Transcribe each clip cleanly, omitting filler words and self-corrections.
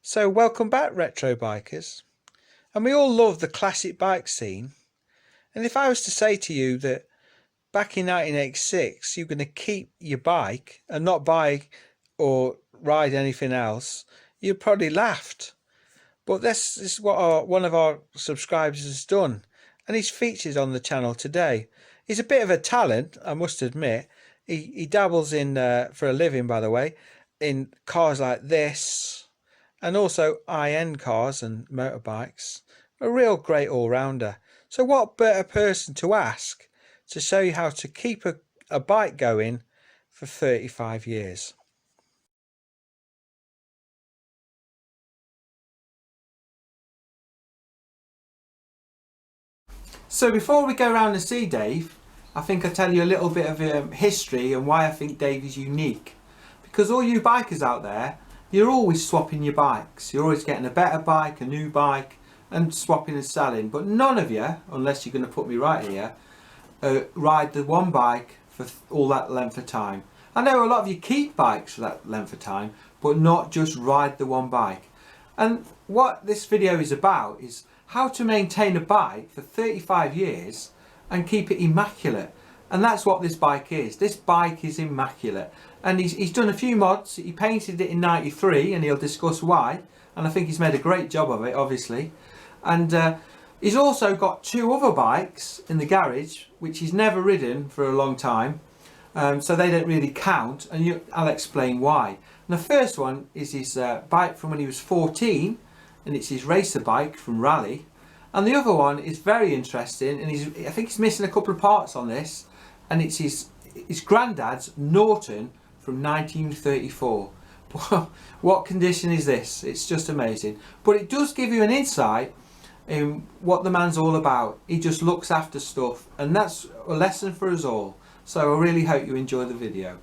So welcome back, retro bikers, and we all love the classic bike scene. And if I was to say to you that back in 1986 you're going to keep your bike and not buy or ride anything else, you'd probably laughed. But this is what one of our subscribers has done, and he's featured on the channel today. He's a bit of a talent, I must admit. He dabbles in, for a living by the way, in cars like this, and also high-end cars and motorbikes. A real great all-rounder. So what better person to ask to show you how to keep a bike going for 35 years. So before we go around and see Dave, I think I'll tell you a little bit of history and why I think Dave is unique. Because all you bikers out there, you're always swapping your bikes. You're always getting a better bike, a new bike, and swapping and selling. But none of you, unless you're going to put me right here, ride the one bike for all that length of time. I know a lot of you keep bikes for that length of time, but not just ride the one bike. And what this video is about is how to maintain a bike for 35 years and keep it immaculate. And that's what this bike is. This bike is immaculate. And he's done a few mods. He painted it in '93 and he'll discuss why. And I think he's made a great job of it, obviously. And he's also got two other bikes in the garage, which he's never ridden for a long time. So they don't really count, and I'll explain why. And the first one is his bike from when he was 14, and it's his racer bike from Rally. And the other one is very interesting, and I think he's missing a couple of parts on this, and it's his granddad's Norton from 1934. What condition is this? It's just amazing. But it does give you an insight in what the man's all about. He just looks after stuff, and that's a lesson for us all. So I really hope you enjoy the video.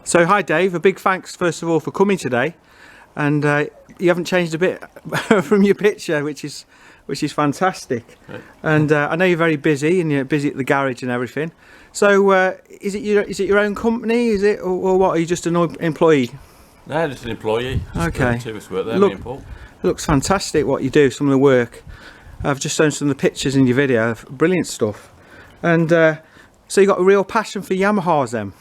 So hi Dave, a big thanks first of all for coming today, and you haven't changed a bit from your picture, which is fantastic. Right. And I know you're very busy, and you're busy at the garage and everything. So is it your own company? Is it, or what? Are you just an employee? No, just an employee. Just okay. Two of us work there. Me and Paul. Looks fantastic what you do. Some of the work. I've just shown some of the pictures in your video. Brilliant stuff. And so you got a real passion for Yamahas then?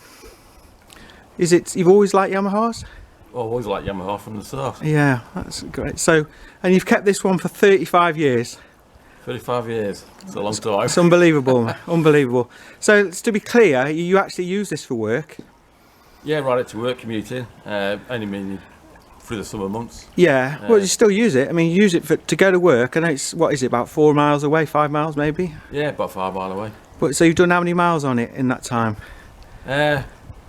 Is it, you've always liked Yamahas? Well, I've always liked Yamaha from the start. Yeah, that's great. So, and you've kept this one for 35 years? 35 years. It's a long time. It's unbelievable, unbelievable. So, to be clear, you actually use this for work? Yeah, ride it to work, commuting. Only mainly through the summer months. Yeah, well, you still use it. I mean, you use it to go to work. I know it's, what is it, about 4 miles away, 5 miles maybe? Yeah, about 5 miles away. But so you've done how many miles on it in that time?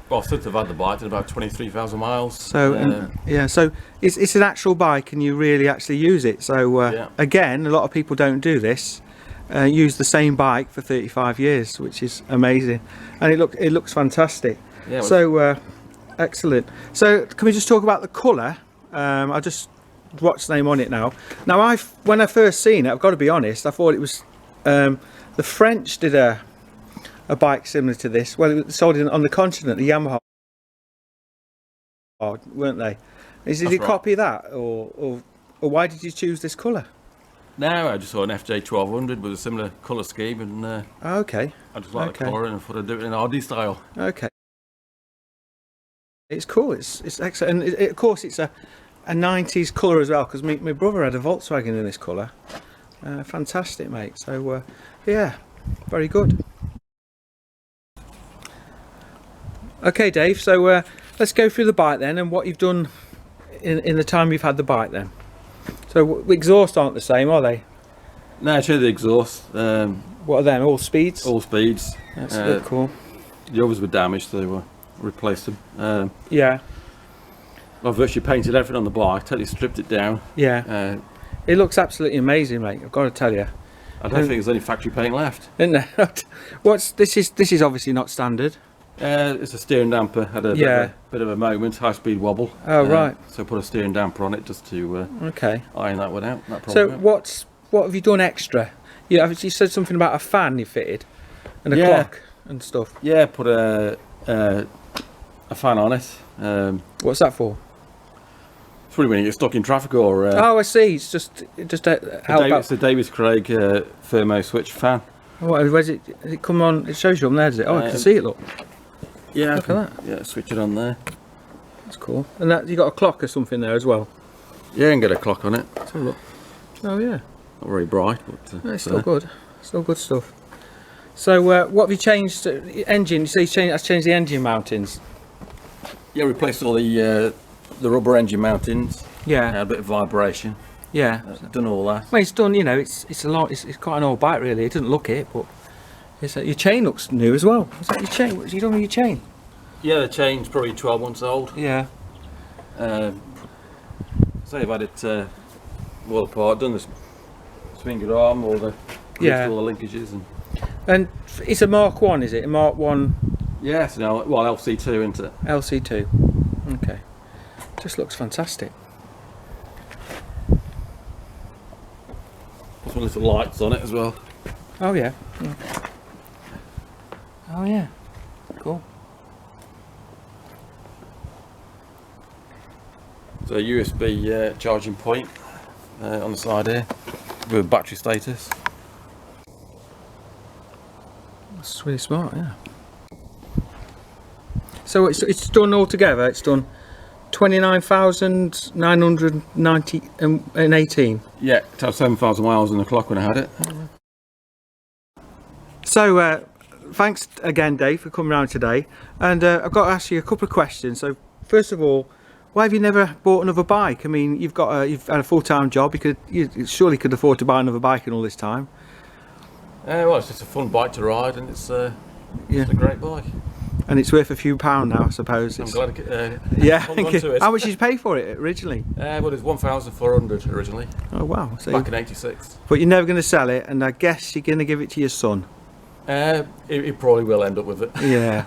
Well, since I've had the bike, did about 23,000 miles. So yeah, so it's an actual bike, and you really actually use it. So yeah. Again, a lot of people don't do this. Use the same bike for 35 years, which is amazing, and it looks fantastic. Yeah. So excellent. So can we just talk about the colour? I just watched the name on it now. Now when I first seen it, I've got to be honest, I thought it was the French did a bike similar to this. Well, it was sold on the continent, the Yamaha, weren't they? Did you copy that, or why did you choose this colour? No, I just saw an FJ 1200 with a similar colour scheme, and okay. I just like the colour, and I thought I'd do it in RD style. Okay. It's cool. It's excellent, and of course it's a 90s colour as well, because my brother had a Volkswagen in this colour. Fantastic, mate. So yeah, very good. Okay Dave, so let's go through the bike then, and what you've done in the time you've had the bike then? So exhaust aren't the same, are they? No, show the exhaust. What are them? All speeds? All speeds. That's a bit cool. The others were damaged, so replaced them. Yeah. I've virtually painted everything on the bike, totally stripped it down. Yeah. It looks absolutely amazing, mate. I've got to tell you. I don't think there's any factory paint left. Isn't there? This is obviously not standard. It's a steering damper. Had a bit of a moment, high speed wobble. Oh right. So put a steering damper on it just to iron that one out. That So out. what have you done extra? You said something about a fan you fitted and a clock and stuff. Yeah, put a fan on it. What's that for? It's probably when you get stuck in traffic or. Oh, I see. It's just to help out. It's a Davis Craig thermo switch fan. Where's it? Does it come on? It shows you on there, does it? Oh, I can see it. Look. Yeah, look at that. Yeah, switch it on there. That's cool. And that you got a clock or something there as well. Yeah, and get a clock on it. Let's have a look. Oh yeah. Not very bright, but no, it's still good. Still good stuff. So what have you changed? Engine? You say you changed the engine mountings. Yeah, replaced all the rubber engine mountings. Yeah. Had a bit of vibration. Yeah. Done all that. Well, it's done. You know, it's a lot. It's quite an old bike, really. It doesn't look it, but your chain looks new as well. Is that your chain? What's you done with your chain? Yeah, the chain's probably 12 months old. Yeah. So I've had it well apart, done this swingered arm, all the linkages and it's a Mark 1, is it? A Mark 1? Yes, no, well LC2 isn't it? LC2. Okay. Just looks fantastic. Put some little lights on it as well. Oh yeah. Oh yeah. Cool. So a USB charging point on the side here with battery status. That's really smart, yeah. So it's done all together. It's done 29,990 and 18. Yeah, it had 7,000 miles on the clock when I had it. So thanks again, Dave, for coming around today. And I've got to ask you a couple of questions. So first of all, why have you never bought another bike? I mean, you've had a full-time job. You surely could afford to buy another bike in all this time. Well, it's just a fun bike to ride, and it's a great bike. And it's worth a few pounds now, I suppose. I'm glad to it. How much did you pay for it originally? Well, it was 1,400 originally. Oh wow! So back in '86. But you're never going to sell it, and I guess you're going to give it to your son. He probably will end up with it. Yeah.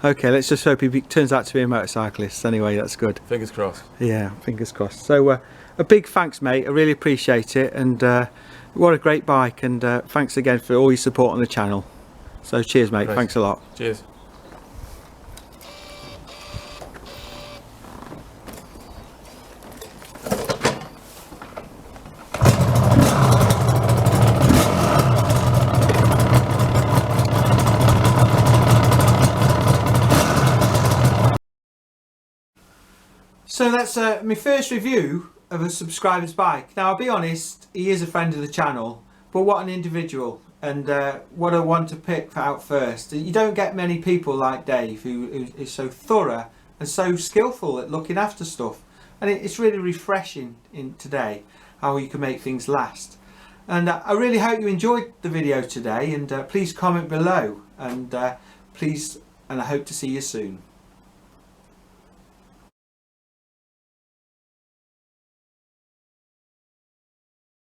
Okay, let's just hope he turns out to be a motorcyclist. Anyway, that's good. Fingers crossed. Yeah, fingers crossed. So a big thanks, mate. I really appreciate it, and what a great bike. And thanks again for all your support on the channel. So cheers, mate. Great. Thanks a lot. Cheers. So that's my first review of a subscriber's bike. Now I'll be honest, he is a friend of the channel, but what an individual, and what a one to pick out first. You don't get many people like Dave who is so thorough and so skillful at looking after stuff, and it's really refreshing in today how you can make things last. And I really hope you enjoyed the video today, and please comment below, and I hope to see you soon.